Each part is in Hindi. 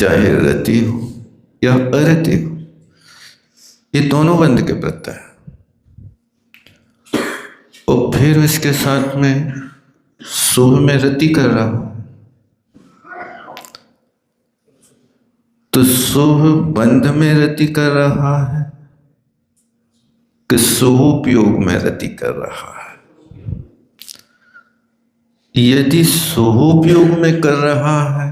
चाहे रति हो या अरति हो, ये दोनों बंध के प्रत्यय है। और फिर इसके साथ में शुभ में रति कर रहा हूं, तो शुभ बंध में रति कर रहा है कि शुभोपयोग में रति कर रहा है। यदि शुभोपयोग में कर रहा है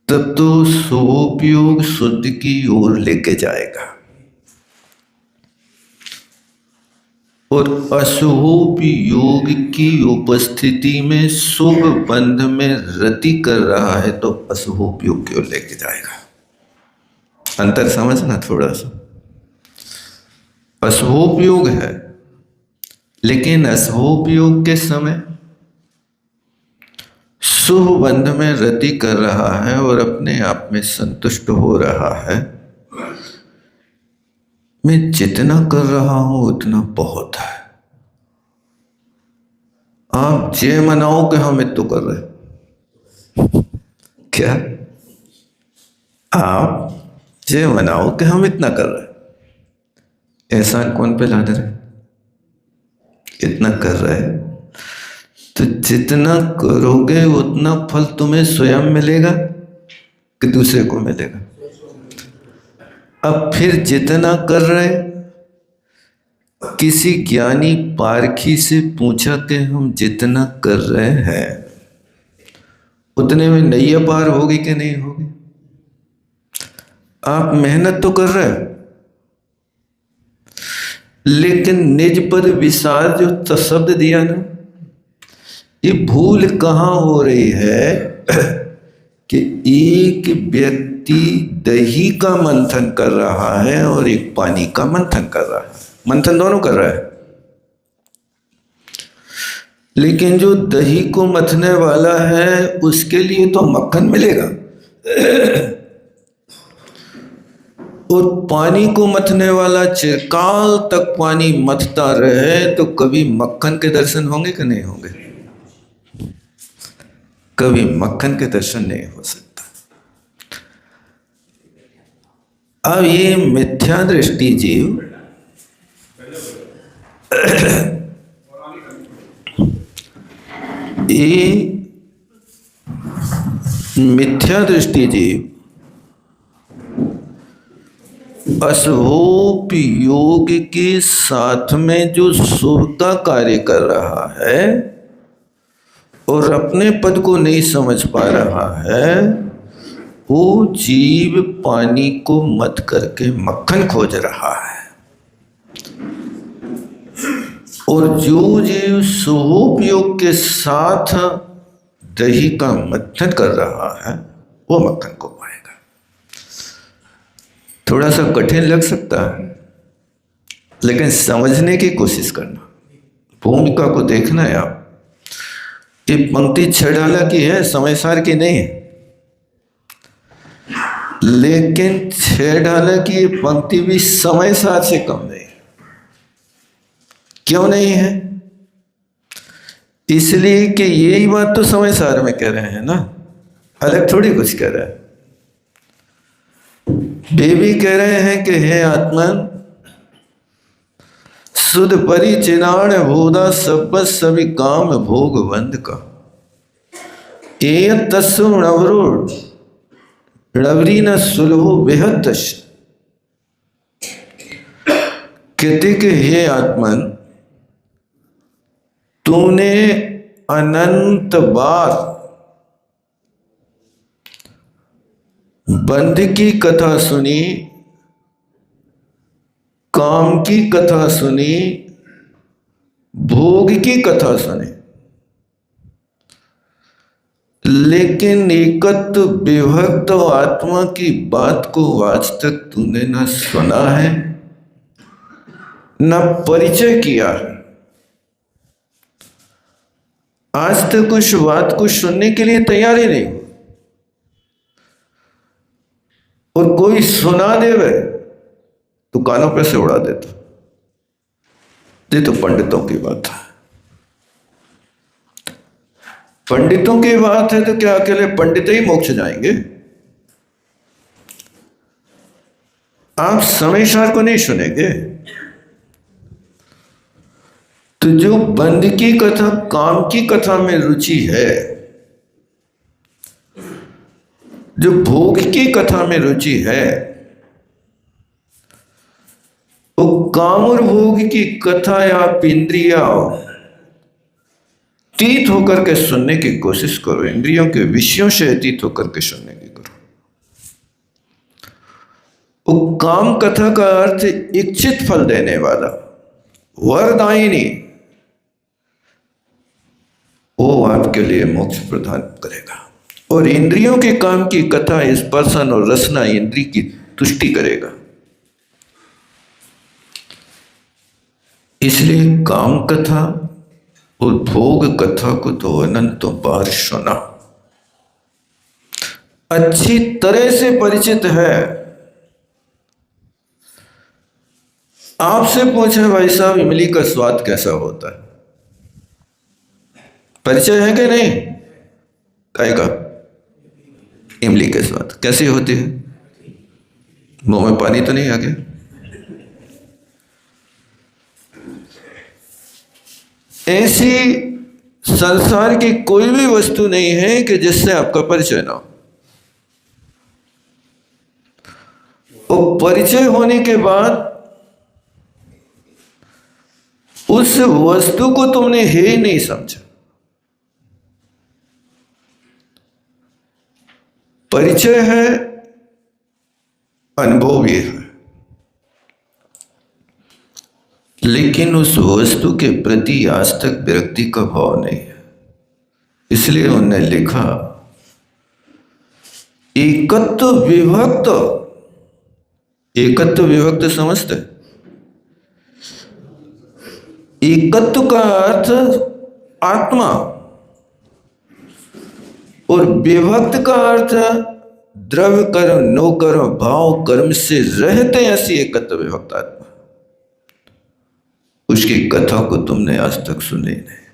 तब तो शुभोपयोग शुद्ध की ओर लेके जाएगा, और अशुभोपयोग की उपस्थिति में शुभ बंध में रति कर रहा है तो अशुभोपयोग की ओर लेके जाएगा। अंतर समझना थोड़ा सा। अशुभोपयोग है, लेकिन अशुभोपयोग के समय शुभ बंध में रति कर रहा है और अपने आप में संतुष्ट हो रहा है। मैं जितना कर रहा हूं उतना बहुत है। आप जे मनाओ कि हम इतना कर रहे, क्या आप जे मनाओ कि हम इतना कर रहे, एहसान कौन पे ला दे रहे? इतना कर रहे, तो जितना करोगे उतना फल तुम्हें स्वयं मिलेगा कि दूसरे को मिलेगा? अब फिर जितना कर रहे, किसी ज्ञानी पारखी से पूछा कि हम जितना कर रहे हैं उतने में नैया पार होगी कि नहीं होगी? आप मेहनत तो कर रहे हो, लेकिन निज पर विसार जो शब्द दिया ना, ये भूल कहाँ हो रही है कि एक व्यक्ति दही का मंथन कर रहा है और एक पानी का मंथन कर रहा है, मंथन दोनों कर रहा है, लेकिन जो दही को मथने वाला है उसके लिए तो मक्खन मिलेगा, और पानी को मथने वाला चिरकाल तक पानी मथता रहे तो कभी मक्खन के दर्शन होंगे कि नहीं होंगे? कभी मक्खन के दर्शन नहीं हो सकता। अब ये मिथ्या दृष्टि जीव ये मिथ्या दृष्टि जीव अशुभोपयोग के साथ में जो शुभ का कार्य कर रहा है और अपने पद को नहीं समझ पा रहा है, वो जीव पानी को मत करके मक्खन खोज रहा है, और जो जीव शुभोपयोग के साथ दही का मंथन कर रहा है वो मक्खन को पाएगा। थोड़ा सा कठिन लग सकता है, लेकिन समझने की कोशिश करना, भूमिका को देखना है। आप ये पंक्ति 6 डाला की है, समय सार की नहीं है, लेकिन 6 डाला की ये पंक्ति भी समय सार से कम नहीं है। क्यों नहीं है? इसलिए कि यही बात तो समय सार में कह रहे हैं ना, अलग थोड़ी कुछ कह रहे हैं। वे भी कह रहे हैं कि हे आत्मन सुध परिचिनाण भूदा सब सभी काम भोग बंद का ए तस्व नवरो नवरी न सुलभो बेहतश। कहते कि हे आत्मन तूने अनंत बार बंध की कथा सुनी, काम की कथा सुनी, भोग की कथा सुनी, लेकिन एकत्व विभक्त आत्मा की बात को आज तक तूने न सुना है न परिचय किया है। आज तक उस बात को सुनने के लिए तैयार ही नहीं, और कोई सुना देवे तो कानों पे से उड़ा देता। ये तो पंडितों की बात है। पंडितों की बात है तो क्या अकेले पंडित ही मोक्ष जाएंगे? आप समयसार को नहीं सुनेंगे। तो जो बंद की कथा, काम की कथा में रुचि है, जो भोग की कथा में रुचि है, वो काम और भोग की कथा या इंद्रिया अतीत होकर के सुनने की कोशिश करो, इंद्रियों के विषयों से अतीत होकर के सुनने की करो। वो काम कथा का अर्थ इच्छित फल देने वाला, वरदायिनी, वो आपके लिए मोक्ष प्रदान करेगा। और इंद्रियों के काम की कथा स्पर्शन और रसना इंद्री की तुष्टि करेगा। इसलिए काम कथा और भोग कथा को तो अनंतों बार सुना, अच्छी तरह से परिचित है। आपसे पूछे भाई साहब इमली का स्वाद कैसा होता है, परिचय है कि नहीं? कहेगा इमली के स्वाद कैसी होती है? मुंह में पानी तो नहीं आ गया? ऐसी संसार की कोई भी वस्तु नहीं है कि जिससे आपका परिचय ना हो। और परिचय होने के बाद उस वस्तु को तुमने है ही नहीं समझा। परिचय है, अनुभव भी है, लेकिन उस वस्तु के प्रति आज तक विरक्ति का भाव नहीं है। इसलिए उन्होंने लिखा एकत्व विभक्त। एकत्व विभक्त समझते? एकत्व का अर्थ आत्मा और विभक्त का अर्थ द्रव्य कर्म, नो कर्म, भाव कर्म से रहते ऐसी एकत्व विभक्त आत्मा। उसकी कथा को तुमने आज तक सुने नहीं,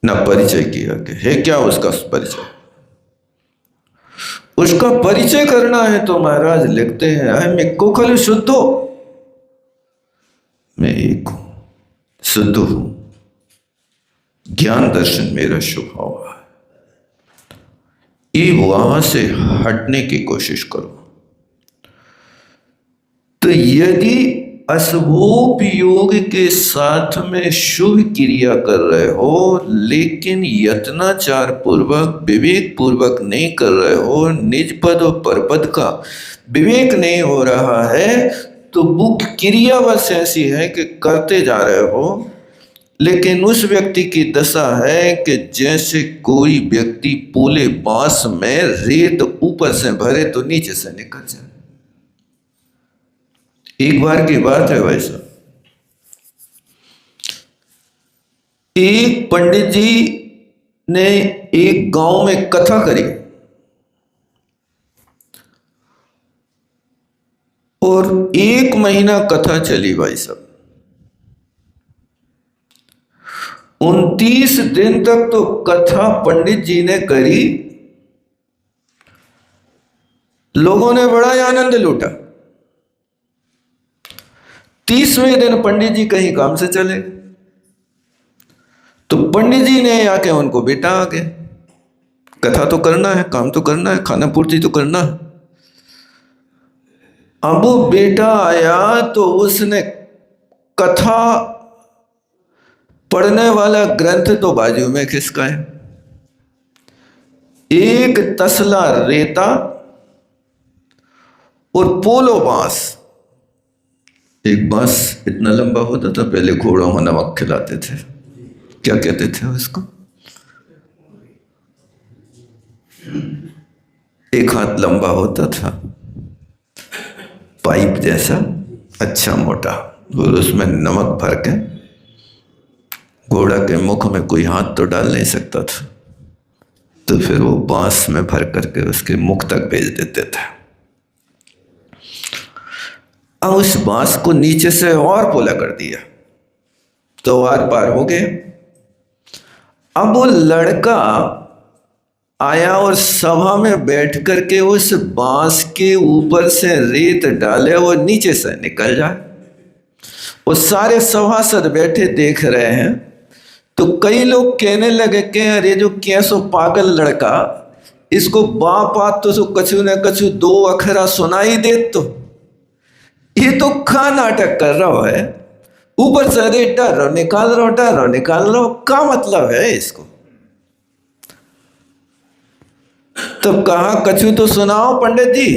ना परिचय किया कि है क्या उसका परिचय। उसका परिचय करना है तो महाराज लिखते हैं अहम एको खलु शुद्धो, मैं एक हूं, शुद्ध हूं, ज्ञान दर्शन मेरा स्वभाव है। ये वहां से हटने की कोशिश करो। तो यदि अशुभोपयोग के साथ में शुभ क्रिया कर रहे हो, लेकिन यत्नाचार पूर्वक विवेक पूर्वक नहीं कर रहे हो, निज पद और परपद का विवेक नहीं हो रहा है, तो वो क्रिया बस ऐसी है कि करते जा रहे हो। लेकिन उस व्यक्ति की दशा है कि जैसे कोई व्यक्ति पूले बांस में रेत ऊपर से भरे तो नीचे से निकल जाए। एक बार की बात है भाई साहब, एक पंडित जी ने एक गांव में कथा करी और 1 महीना कथा चली भाई साहब। 29 दिन तक तो कथा पंडित जी ने करी, लोगों ने बड़ा ही आनंद लूटा। 30वें दिन पंडित जी कहीं काम से चले, तो पंडित जी ने आके उनको बेटा आ गया, कथा तो करना है, काम तो करना है, खाना पूर्ति तो करना है। अब वो बेटा आया तो उसने कथा पढ़ने वाला ग्रंथ तो बाजू में खिसकाए, एक तसला रेता और पोलो बांस। एक बांस इतना लंबा होता था, पहले घोड़ों में नमक खिलाते थे, क्या कहते थे उसको? एक हाथ लंबा होता था, पाइप जैसा, अच्छा मोटा, और उसमें नमक भर के घोड़ा के मुख में कोई हाथ तो डाल नहीं सकता था, तो फिर वो बांस में भर करके उसके मुख तक भेज देते थे। अब उस बांस को नीचे से और पोला कर दिया तो आर पार हो गए। अब वो लड़का आया और सभा में बैठ करके उस बांस के ऊपर से रेत डाले वो नीचे से निकल जाए। वो सारे सभासद बैठे देख रहे हैं। तो कई लोग कहने लगे कि अरे जो कैसो पागल लड़का, इसको बाप आत तो कछु न कछु दो अखरा सुनाई दे, तो ये तो खा नाटक कर रहा है, ऊपर से अरे डर निकाल रहा, क्या मतलब है इसको। तब कहा कछु तो सुनाओ पंडित जी।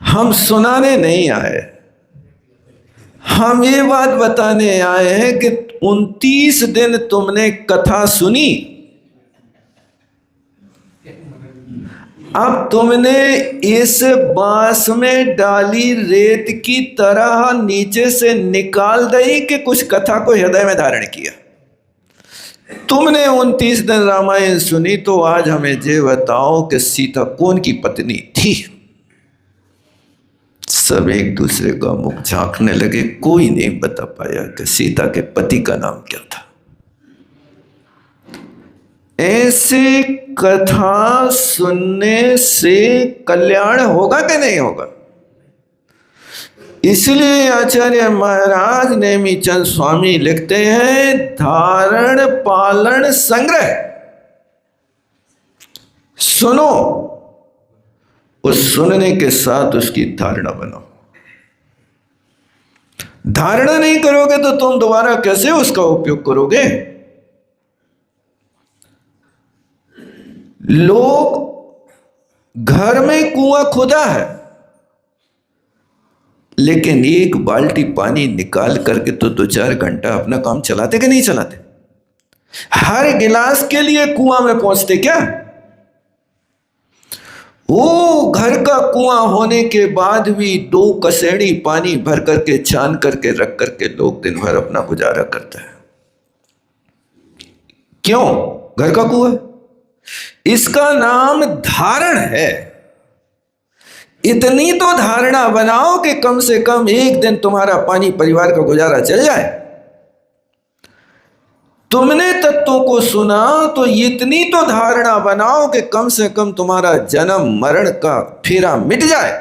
हम सुनाने नहीं आए, हम ये बात बताने आए हैं कि 29 दिन तुमने कथा सुनी, अब तुमने इस बांस में डाली रेत की तरह नीचे से निकाल दी कि कुछ कथा को हृदय में धारण किया। तुमने 29 दिन रामायण सुनी, तो आज हमें ये बताओ कि सीता कौन की पत्नी थी। सब एक दूसरे का मुख झांकने लगे, कोई नहीं बता पाया कि सीता के पति का नाम क्या था। ऐसे कथा सुनने से कल्याण होगा कि नहीं होगा? इसलिए आचार्य महाराज नेमीचंद स्वामी लिखते हैं, धारण पालन संग्रह। सुनो, उस सुनने के साथ उसकी धारणा बनाओ। धारणा नहीं करोगे तो तुम दोबारा कैसे उसका उपयोग करोगे? लोग घर में कुआं खुदा है, लेकिन एक बाल्टी पानी निकाल करके तो 2-4 घंटा अपना काम चलाते कि नहीं चलाते? हर गिलास के लिए कुआं में पहुंचते क्या? वो घर का कुआं होने के बाद भी 2 कसेड़ी पानी भर करके छान करके रख करके लोग दिन भर अपना गुजारा करते हैं। क्यों? घर का कुआं। इसका नाम धारण है। इतनी तो धारणा बनाओ कि कम से कम एक दिन तुम्हारा पानी परिवार का गुजारा चल जाए। तुमने तत्वों को सुना तो इतनी तो धारणा बनाओ कि कम से कम तुम्हारा जन्म मरण का फेरा मिट जाए।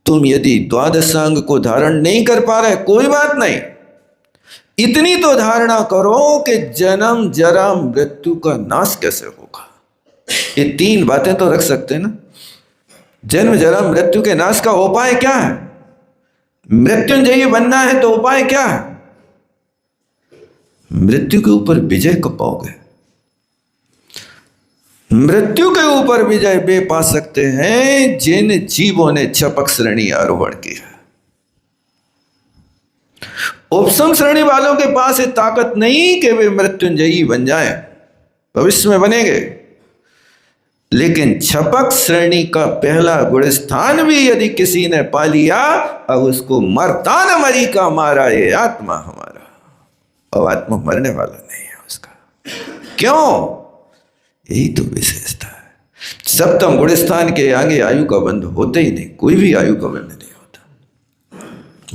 तुम यदि द्वादशांग को धारण नहीं कर पा रहे, कोई बात नहीं, इतनी तो धारणा करो कि जन्म जरा मृत्यु का नाश कैसे होगा। ये 3 बातें तो रख सकते हैं ना। जन्म जरा मृत्यु के नाश का उपाय क्या है? मृत्युंजयी बनना है तो उपाय क्या है? मृत्यु के ऊपर विजय कब पाओगे? मृत्यु के ऊपर विजय वे पा सकते हैं जिन जीवों ने छपक श्रेणी आरोहण की है। उपसम श्रेणी वालों के पास ये ताकत नहीं कि वे मृत्युंजयी बन जाएं, भविष्य में बनेंगे। लेकिन छपक श्रेणी का पहला गुण स्थान भी यदि किसी ने पा लिया, अब उसको मरता न मरी का मारा ये आत्मा हमारा। अब आत्मा मरने वाला नहीं है उसका। क्यों? यही तो विशेषता है। सप्तम गुण स्थान के आगे आयु का बंध होते ही नहीं, कोई भी आयु का बंध नहीं होता।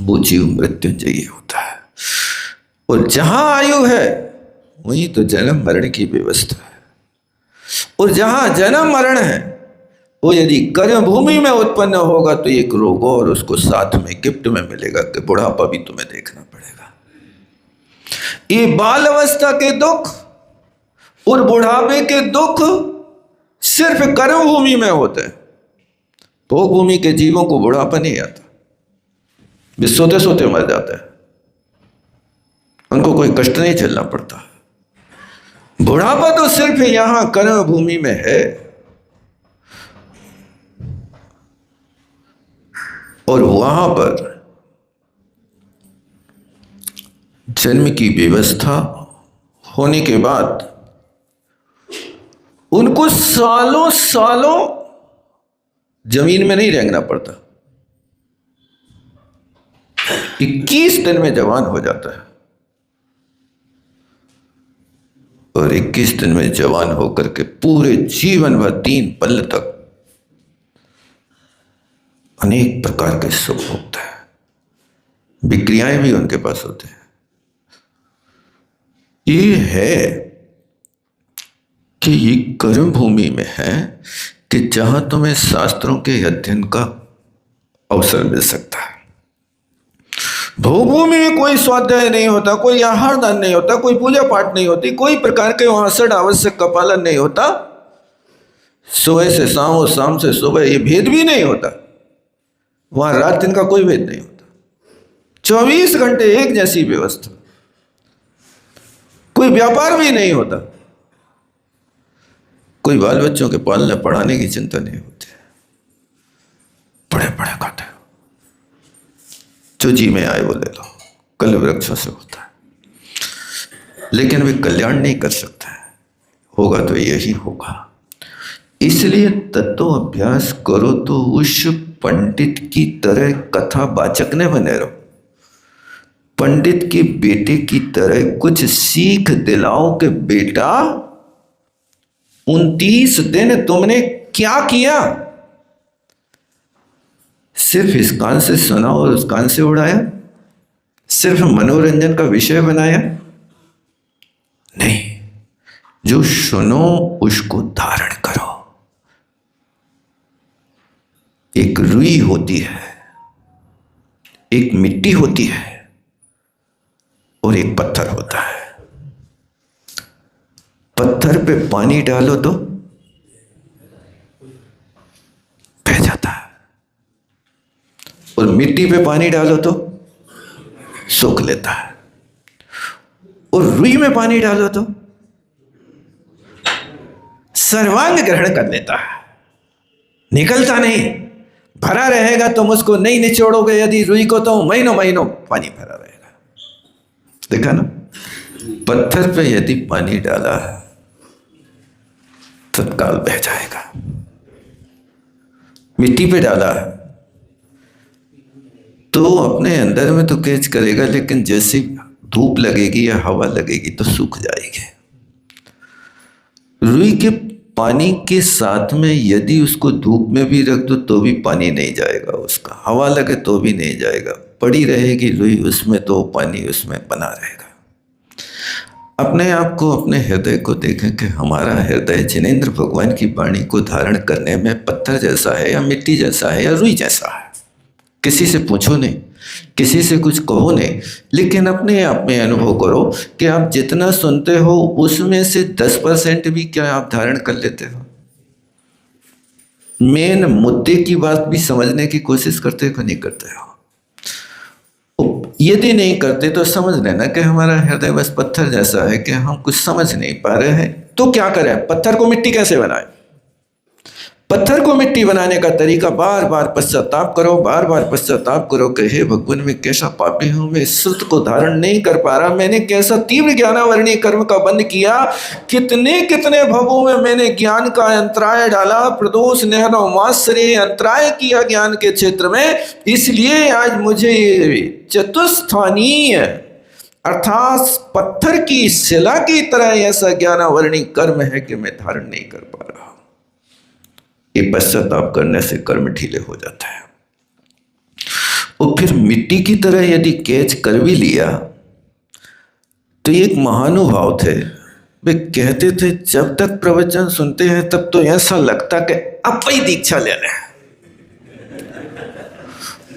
वो जीव मृत्युंजयी होता है। और जहां आयु है वहीं तो जन्म मरण की व्यवस्था है। और जहां जन्म मरण है वो यदि कर्म भूमि में उत्पन्न होगा तो एक रोग और उसको साथ में गिफ्ट में मिलेगा कि बुढ़ापा भी तुम्हें देखना पड़ेगा। ये बाल अवस्था के दुख और बुढ़ापे के दुख सिर्फ कर्म भूमि में होते हैं। भोग भूमि के जीवों को बुढ़ापा नहीं आता, वे सोते सोते मर जाते हैं, उनको कोई कष्ट नहीं झेलना पड़ता। बुढ़ापा तो सिर्फ यहां कर्म भूमि में है। और वहां पर जन्म की व्यवस्था होने के बाद उनको सालों सालों जमीन में नहीं रेंगना पड़ता। 21 दिन में जवान हो जाता है और 21 दिन में जवान होकर के पूरे जीवन भर 3 पल तक अनेक प्रकार के सुख भोगता है। विक्रियाएं भी उनके पास होते हैं। ये है कि ये कर्म भूमि में है कि जहां तुम्हें शास्त्रों के अध्ययन का अवसर मिल सकता है। भूभूमि में कोई स्वाध्याय नहीं होता, कोई आहार दान नहीं होता, कोई पूजा पाठ नहीं होती, कोई प्रकार के वहां षड आवश्यक का पालन नहीं होता, सुबह से शाम और शाम से सुबह ये भेद भी नहीं होता। वहां रात दिन का कोई भेद नहीं होता, 24 घंटे एक जैसी व्यवस्था, कोई व्यापार भी नहीं होता, कोई बाल बच्चों के पालने पढ़ाने की चिंता नहीं होती, पढ़े पढ़े खाते हो, जो जी में आए वो ले लो, कल वृक्षों से होता है। लेकिन वे कल्याण नहीं कर सकता है, होगा तो यही होगा। इसलिए तत्व अभ्यास करो तो उस पंडित की तरह कथा वाचक न बने रहो, पंडित के बेटे की तरह कुछ सीख दिलाओ कि बेटा 29 दिन तुमने क्या किया, सिर्फ इस कान से सुना और उस कान से उड़ाया, सिर्फ मनोरंजन का विषय बनाया? नहीं, जो सुनो उसको धारण करो। एक रुई होती है, एक मिट्टी होती है और एक पत्थर होता है। पत्थर पे पानी डालो तो बह जाता है, और मिट्टी पे पानी डालो तो सूख लेता है, और रुई में पानी डालो तो सर्वांग ग्रहण कर लेता है, निकलता नहीं। भरा रहेगा तुम उसको नहीं निचोड़ोगे यदि रुई को, तो महीनों महीनों पानी भरा रहेगा। देखा ना, पत्थर पे यदि पानी डाला है तत्काल बह जाएगा, मिट्टी पे डाला है तो अपने अंदर में तो कैच करेगा, लेकिन जैसे धूप लगेगी या हवा लगेगी तो सूख जाएगी। रुई के पानी के साथ में यदि उसको धूप में भी रख दो तो भी पानी नहीं जाएगा उसका, हवा लगे तो भी नहीं जाएगा, पड़ी रहेगी रुई उसमें तो पानी उसमें बना रहेगा। अपने आप को, अपने हृदय को देखें कि हमारा हृदय जिनेंद्र भगवान की वाणी को धारण करने में पत्थर जैसा है या मिट्टी जैसा है या रुई जैसा है। किसी से पूछो नहीं, किसी से कुछ कहो नहीं, लेकिन अपने आप में अनुभव करो कि आप जितना सुनते हो उसमें से 10% भी क्या आप धारण कर लेते हो। मेन मुद्दे की बात भी समझने की कोशिश करते हो नहीं करते हो? यदि नहीं करते तो समझ लेना कि हमारा हृदय बस पत्थर जैसा है कि हम कुछ समझ नहीं पा रहे हैं। तो क्या करें? पत्थर को मिट्टी कैसे बनाए? पत्थर को मिट्टी बनाने का तरीका बार बार पश्चाताप करो, बार बार पश्चाताप करो कि हे भगवान, मैं कैसा पापी हूँ, मैं श्रुत को धारण नहीं कर पा रहा, मैंने कैसा तीव्र ज्ञानावरणीय कर्म का बंध किया, कितने कितने भवों में मैंने ज्ञान का अंतराय डाला, प्रदोष नहरों माश्रय अंतराय किया ज्ञान के क्षेत्र में। इसलिए आज मुझे चतुस्थानीय अर्थात पत्थर की शिला की तरह ऐसा ज्ञानावरणीय कर्म है कि मैं धारण नहीं कर पा रहा। ये पश्चाताप करने से कर्म ढीले हो जाता है। और फिर मिट्टी की तरह यदि कैच कर भी लिया तो एक महानुभाव थे, वे कहते थे जब तक प्रवचन सुनते हैं तब तो ऐसा लगता कि अब ही दीक्षा लेना है,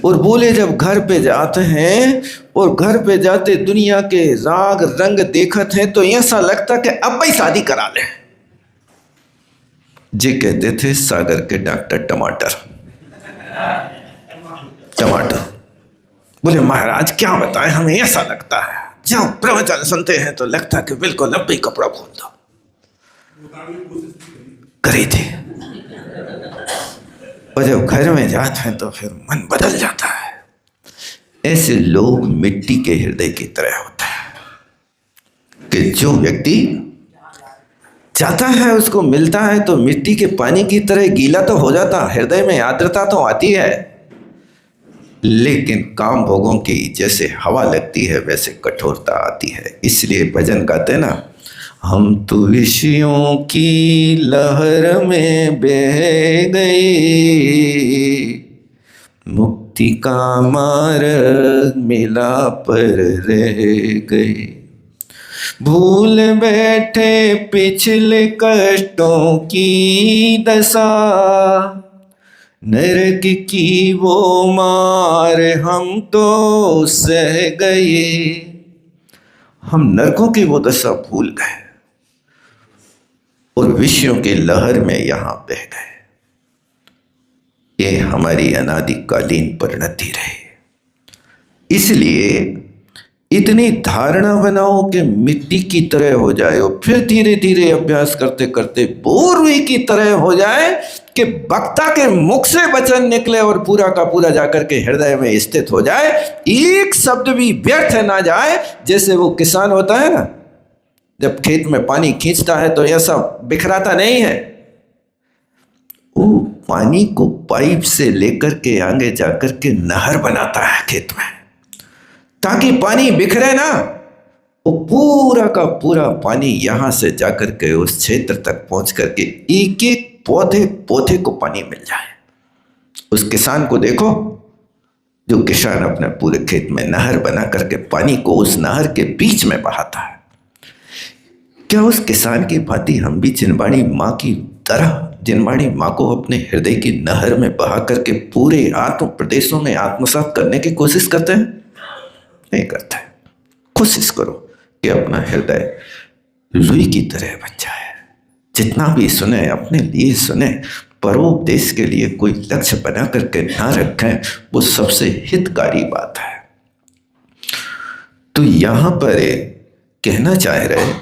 और बोले जब घर पे जाते हैं और घर पे जाते दुनिया के राग रंग देखते हैं तो ऐसा लगता कि अब ही शादी करा लें। जे कहते थे सागर के डॉक्टर टमाटर। बोले महाराज क्या बताएं, हमें ऐसा लगता है जब प्रवचन सुनते हैं तो लगता है कि बिल्कुल अब ही कपड़ा खोल दो। करी थी, और जब घर में जाते हैं तो फिर मन बदल जाता है। ऐसे लोग मिट्टी के हृदय की तरह होता है कि जो व्यक्ति चाहता है उसको मिलता है तो मिट्टी के पानी की तरह गीला तो हो जाता, हृदय में आर्द्रता तो आती है, लेकिन काम भोगों की जैसे हवा लगती है वैसे कठोरता आती है। इसलिए भजन गाते ना, हम तो विषयों की लहर में बह गए, मुक्ति का मार्ग मिला पर रह गए। भूल बैठे पिछले कष्टों की दशा, नरक की वो मार हम तो सह गए। हम नरकों की वो दशा भूल गए और विषयों के लहर में यहां बह गए। ये हमारी अनादिकालीन परिणति रही। इसलिए इतनी धारणा बनाओ कि मिट्टी की तरह हो जाए और फिर धीरे धीरे अभ्यास करते करते बोरवी की तरह हो जाए कि वक्ता के मुख से वचन निकले और पूरा का पूरा जाकर के हृदय में स्थित हो जाए, एक शब्द भी व्यर्थ ना जाए। जैसे वो किसान होता है ना, जब खेत में पानी खींचता है तो ऐसा बिखराता नहीं है, वो पानी को पाइप से लेकर के आगे जाकर के नहर बनाता है खेत में, ताकि पानी बिखरे ना। वो पूरा का पूरा पानी यहां से जाकर के उस क्षेत्र तक पहुंच करके एक एक पौधे पौधे को पानी मिल जाए। उस किसान को देखो, जो किसान अपने पूरे खेत में नहर बना करके पानी को उस नहर के बीच में बहाता है। क्या उस किसान की भांति हम भी जिनवाणी माँ की तरह जिनवाणी माँ को अपने हृदय की नहर में बहा करके पूरे आत्म प्रदेशों में आत्मसात करने की कोशिश करते हैं? नहीं करते। कोशिश करो कि अपना हृदय रुई की तरह बन जाए। जितना भी सुने अपने लिए सुने, परोपदेश के लिए कोई लक्ष्य बना करके ना रखें, वो सबसे हितकारी बात है। तो यहां पर कहना चाह रहे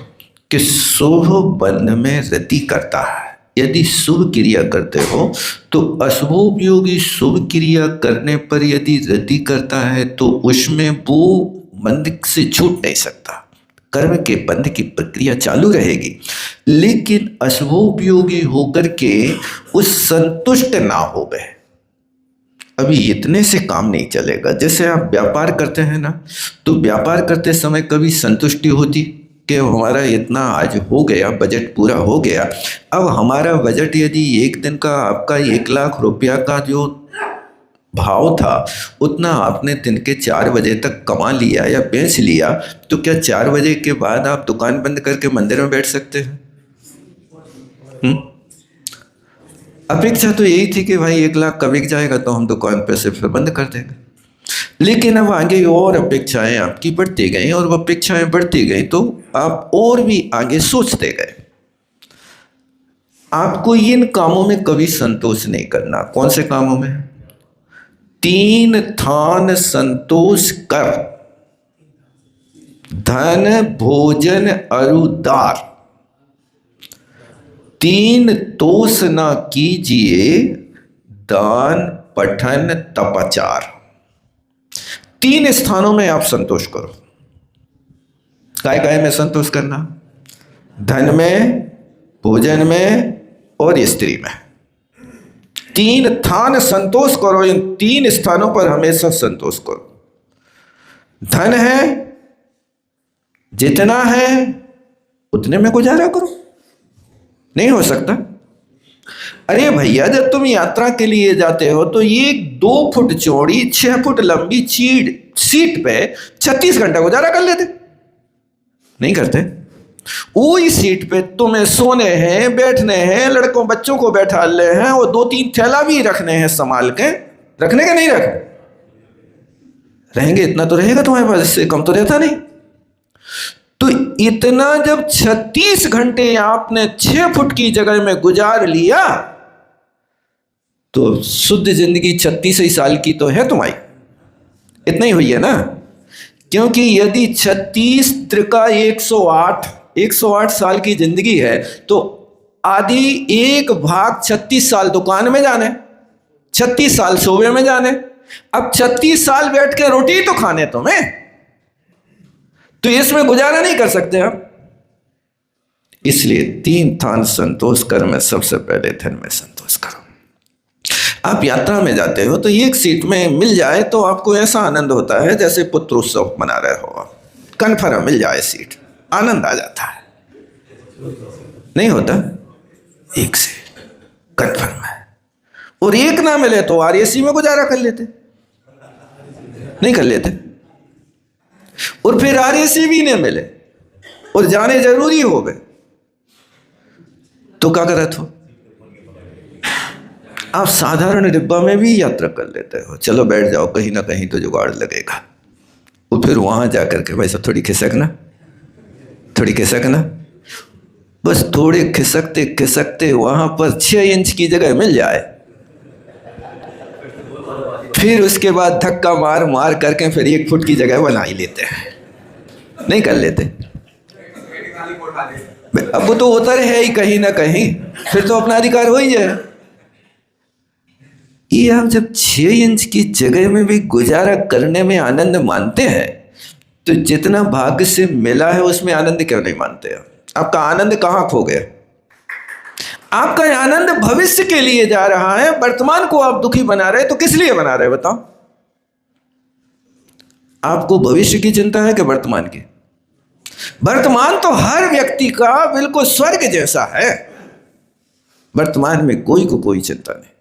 कि शुभ बंध में रति करता है। यदि शुभ क्रिया करते हो तो अशुभोपयोगी शुभ क्रिया करने पर यदि रति करता है तो उसमें वो बंध से छूट नहीं सकता। कर्म के बंध की प्रक्रिया चालू रहेगी, लेकिन अशुभोपयोगी होकर के उस संतुष्ट ना हो गए। अभी इतने से काम नहीं चलेगा। जैसे आप व्यापार करते हैं ना, तो व्यापार करते समय कभी संतुष्टि होती कि हमारा इतना आज हो गया, बजट पूरा हो गया। अब हमारा बजट यदि एक दिन का आपका 1 लाख रुपया का जो भाव था, उतना आपने दिन के 4 बजे तक कमा लिया या बेच लिया, तो क्या 4 बजे के बाद आप दुकान बंद करके मंदिर में बैठ सकते हैं? अपेक्षा तो यही थी कि भाई 1 लाख का बिक जाएगा तो हम दुकान पे से फिर बंद कर देंगे। लेकिन अब आगे और अपेक्षाएं आपकी बढ़ती गई और वो अपेक्षाएं बढ़ती गई तो आप और भी आगे सोचते गए। आपको इन कामों में कभी संतोष नहीं करना। कौन से कामों में? 3 थान संतोष कर, धन भोजन अरुदार। 3 तोष न कीजिए, दान पठन तपचार। 3 स्थानों में आप संतोष करो। काय में संतोष करना? धन में, भोजन में और स्त्री में। 3 थान संतोष करो। इन 3 स्थानों पर हमेशा संतोष करो। धन है, जितना है उतने में गुजारा करो। नहीं हो सकता? अरे भैया, जब तुम यात्रा के लिए जाते हो तो ये 2 फुट चौड़ी 6 फुट लंबी सीट पे 36 घंटा गुजारा कर लेते? नहीं करते। वही सीट पे तुम्हें सोने हैं, बैठने हैं, लड़कों बच्चों को बैठा ले हैं और 2-3 थैला भी रखने हैं संभाल के। रखने के नहीं रखने? रहेंगे, इतना तो रहेगा तुम्हारे पास, इससे कम तो रहता नहीं। तो इतना जब 36 घंटे आपने 6 फुट की जगह में गुजार लिया तो शुद्ध जिंदगी 36 साल की तो है तुम्हारी। इतना ही हुई है ना? क्योंकि यदि 36 त्रिका 108 साल की जिंदगी है तो आधी 1 भाग 36 साल दुकान में जाने, 36 साल सोबे में जाने। अब 36 साल बैठ के रोटी तो खाने तुम्हें, तो इसमें गुजारा नहीं कर सकते हम। इसलिए 3 थान संतोष कर में सबसे पहले धन में संतोष करो। आप यात्रा में जाते हो तो एक सीट में मिल जाए तो आपको ऐसा आनंद होता है जैसे पुत्र उत्सव मना रहे हो। कन्फर्म मिल जाए सीट, आनंद आ जाता है। नहीं होता? एक सीट कन्फर्म है, और एक ना मिले तो आरएसी में गुजारा कर लेते? नहीं कर लेते। और फिर आरएसी भी नहीं मिले और जाने जरूरी हो गए तो क्या करत हो? आप साधारण डिब्बा में भी यात्रा कर लेते हो, चलो बैठ जाओ, कहीं ना कहीं तो जुगाड़ लगेगा। और फिर वहां जाकर के भाई सब थोड़ी खिसकना, बस थोड़े खिसकते खिसकते वहां पर 6 इंच की जगह मिल जाए, फिर उसके बाद धक्का मार मार करके फिर 1 फुट की जगह बना ही लेते हैं, नहीं कर लेते। अब वो तो होता है ही कहीं ना कहीं, फिर तो अपना अधिकार हो ही जाए। ये आप जब 6 इंच की जगह में भी गुजारा करने में आनंद मानते हैं, तो जितना भाग्य से मिला है उसमें आनंद क्यों नहीं मानते हैं? आपका आनंद कहाँ खो गया? आपका आनंद भविष्य के लिए जा रहा है, वर्तमान को आप दुखी बना रहे, तो किस लिए बना रहे बताओ? आपको भविष्य की चिंता है कि वर्तमान की? वर्तमान तो हर व्यक्ति का बिल्कुल स्वर्ग जैसा है, वर्तमान में कोई को कोई चिंता नहीं,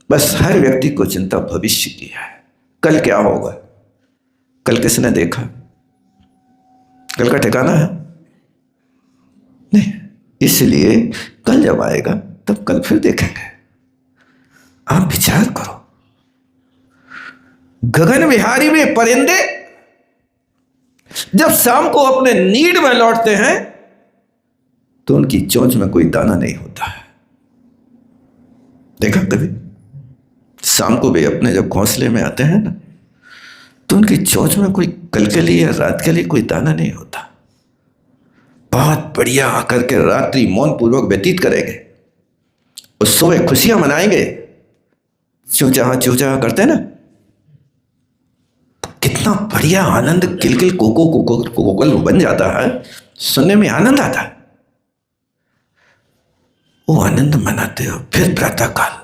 बस हर व्यक्ति को चिंता भविष्य की है। कल क्या होगा, कल किसने देखा? कल का ठिकाना है नहीं, इसलिए कल जब आएगा तब कल फिर देखेंगे। आप विचार करो, गगन विहारी में परिंदे जब शाम को अपने नीड में लौटते हैं तो उनकी चोंच में कोई दाना नहीं होता है। देखा कभी? शाम को भी अपने जब घोंसले में आते हैं ना, तो उनकी चोंच में कोई कल के लिए या रात के लिए कोई दाना नहीं होता। बहुत बढ़िया आकर के रात्रि मौन पूर्वक व्यतीत करेंगे और सुबह खुशियां मनाएंगे, चूचा करते हैं ना, कितना बढ़िया आनंद, किलकिल कोको बन जाता है, सुनने में आनंद आता है। वो आनंद मनाते हो, फिर प्रातः काल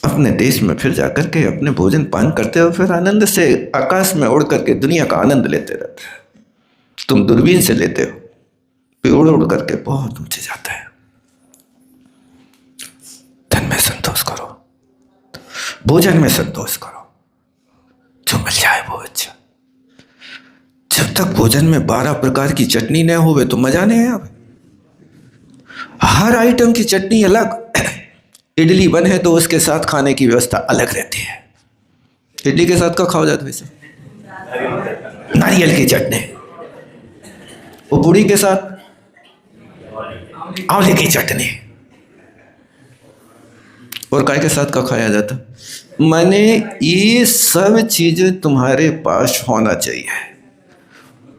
अपने देश में फिर जाकर के अपने भोजन पान करते हो, फिर आनंद से आकाश में उड़ करके दुनिया का आनंद लेते रहते हो। तुम दूरबीन से लेते हो, फिर उड़ उड़ करके बहुत ऊंचे जाते हैं। धन में संतोष करो, भोजन में संतोष करो, जो मिल जाए वो अच्छा। जब तक भोजन में 12 प्रकार की चटनी न होवे तो मजा नहीं है। हर आइटम की चटनी अलग, इडली बने तो उसके साथ खाने की व्यवस्था अलग रहती है। इडली के साथ क्या खाओ जाता वैसे? नारियल की चटनी, वो पूड़ी के साथ आंवले की चटनी, और काय के साथ क्या खाया जाता? माने ये सब चीजें तुम्हारे पास होना चाहिए।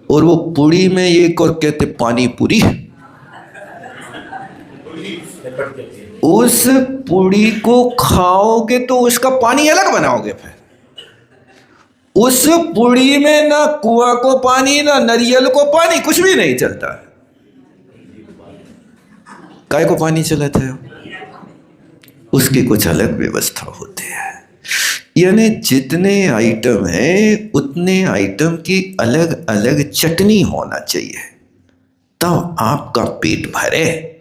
और वो पूड़ी में एक और कहते पानी पूरी, उस पूड़ी को खाओगे तो उसका पानी अलग बनाओगे, फिर उस पूड़ी में ना कुआं को पानी ना नारियल को पानी, कुछ भी नहीं चलता है। काय को पानी चलाते हो? उसकी कुछ अलग व्यवस्था होती है। यानी जितने आइटम हैं उतने आइटम की अलग अलग चटनी होना चाहिए, तब आपका पेट भरे।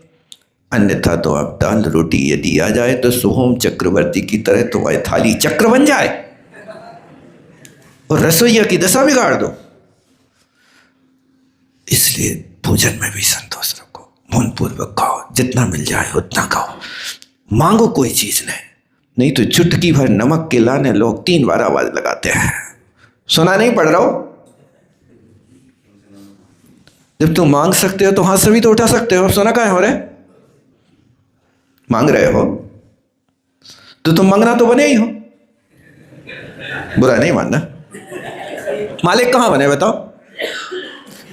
अन्यथा तो आप दाल रोटी यदि आ जाए तो सोहम चक्रवर्ती की तरह तुम्हारी थाली चक्र बन जाए और रसोइया की दशा बिगाड़ दो। इसलिए भोजन में भी संतोष रखो, मन पूर्वक खाओ, जितना मिल जाए उतना खाओ, मांगो कोई चीज नहीं तो चुटकी भर नमक के लाने लोग 3 बार आवाज लगाते हैं। सुना नहीं पड़ रहा हो? जब तुम मांग सकते हो तो हाथ से भी तो उठा सकते हो। सुना कहाँ हो रहे? मांग रहे हो तो तुम मांगना तो बने ही हो, बुरा नहीं मानना। मालिक कहां बने बताओ?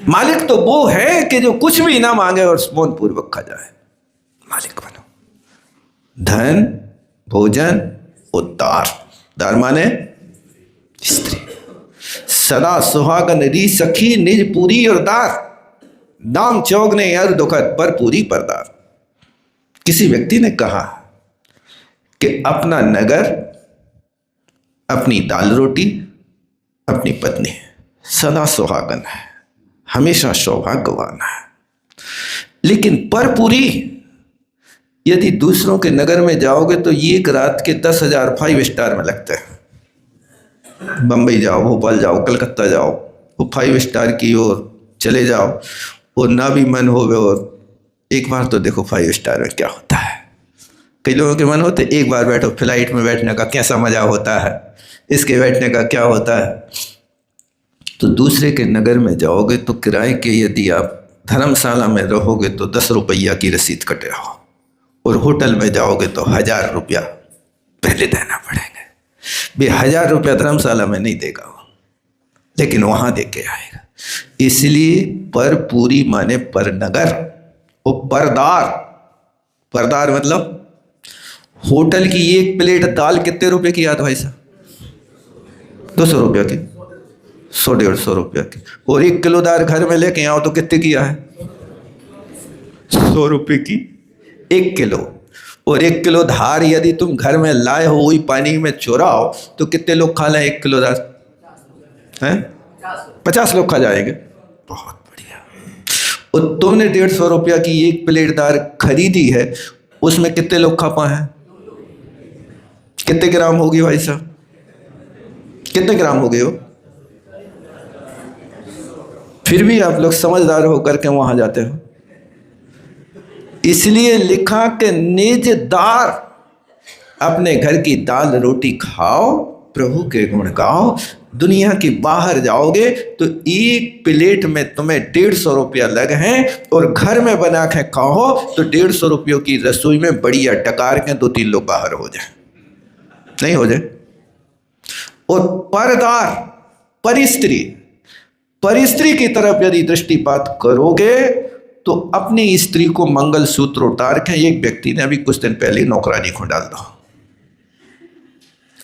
मालिक तो वो है कि जो कुछ भी ना मांगे और मौन पूर्वक खा जाए, मालिक बनो। धन, भोजन, उद्धार, दार माने स्त्री, सदा सुहागन री सखी निज पूरी और दार, दाम चौगने अर दुखत पर पूरी परदार। किसी व्यक्ति ने कहा कि अपना नगर, अपनी दाल रोटी, अपनी पत्नी सदा सुहागन है, हमेशा सौभाग्यवान है। लेकिन परपुरी, यदि दूसरों के नगर में जाओगे तो एक रात के 10,000 5 स्टार में लगते हैं। बंबई जाओ, भोपाल जाओ, कलकत्ता जाओ, वो 5 स्टार की ओर चले जाओ, और ना भी मन होवे और एक बार तो देखो 5 स्टार में क्या होता है। कई लोगों के मन होते एक बार बैठो, फ्लाइट में बैठने का कैसा मजा होता है, इसके बैठने का क्या होता है। तो दूसरे के नगर में जाओगे तो किराए के, यदि आप धर्मशाला में रहोगे तो 10 रुपया की रसीद कटेगा, और होटल में जाओगे तो 1000 रुपया पहले देना पड़ेगा। भी 1000 रुपया धर्मशाला में नहीं देगा वो, लेकिन वहां दे के आएगा। इसलिए पर पूरी माने पर नगर, वो परदार। परदार मतलब होटल की एक प्लेट दाल कितने रुपए की आती भाई साहब? 200 रुपया की, 100-150 रुपया की। और 1 किलो दाल घर में लेके आओ तो कितने की है? 100 रुपये की 1 किलो। और 1 किलो धार यदि तुम घर में लाए हो, वही पानी में चुराओ तो कितने लोग खा लें 1 किलो दाल? हैं? 50 लोग खा जाएंगे। बहुत बढ़िया। और तुमने 150 रुपया की एक प्लेट दाल खरीदी है, उसमें कितने लोग खा पाए? कितने ग्राम होगी भाई साहब? कितने ग्राम हो गए हो? फिर भी आप लोग समझदार होकर के वहां जाते हो। इसलिए लिखा कि निजदार, अपने घर की दाल रोटी खाओ, प्रभु के गुण गाओ। दुनिया की बाहर जाओगे तो एक प्लेट में तुम्हें 150 रुपया लगे हैं, और घर में बना के खाओ तो 150 रुपयों की रसोई में बढ़िया टकार के 2-3 लोग बाहर हो जाए, नहीं हो जाए। और परदार, परिस्त्री, परिस्त्री की तरफ यदि दृष्टिपात करोगे तो अपनी स्त्री को मंगलसूत्र उतार के, एक व्यक्ति ने अभी कुछ दिन पहले नौकरानी को डाल दो,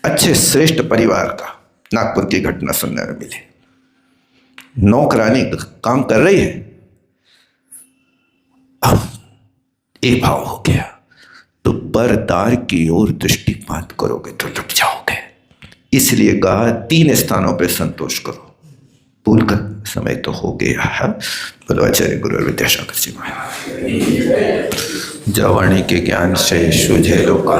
अच्छे श्रेष्ठ परिवार का, नागपुर की घटना सुनने में मिली। नौकरानी काम कर रही है, अब एक भाव हो गया तो परदार की ओर दृष्टिपात करोगे तो लुट जाओगे। इसलिए कहा 3 स्थानों पे संतोष करो। भूल का समय तो हो गया है। बोलो आचार्य गुरु विद्यासागर जी महाराज। जवानी के ज्ञान से सूझे लोका।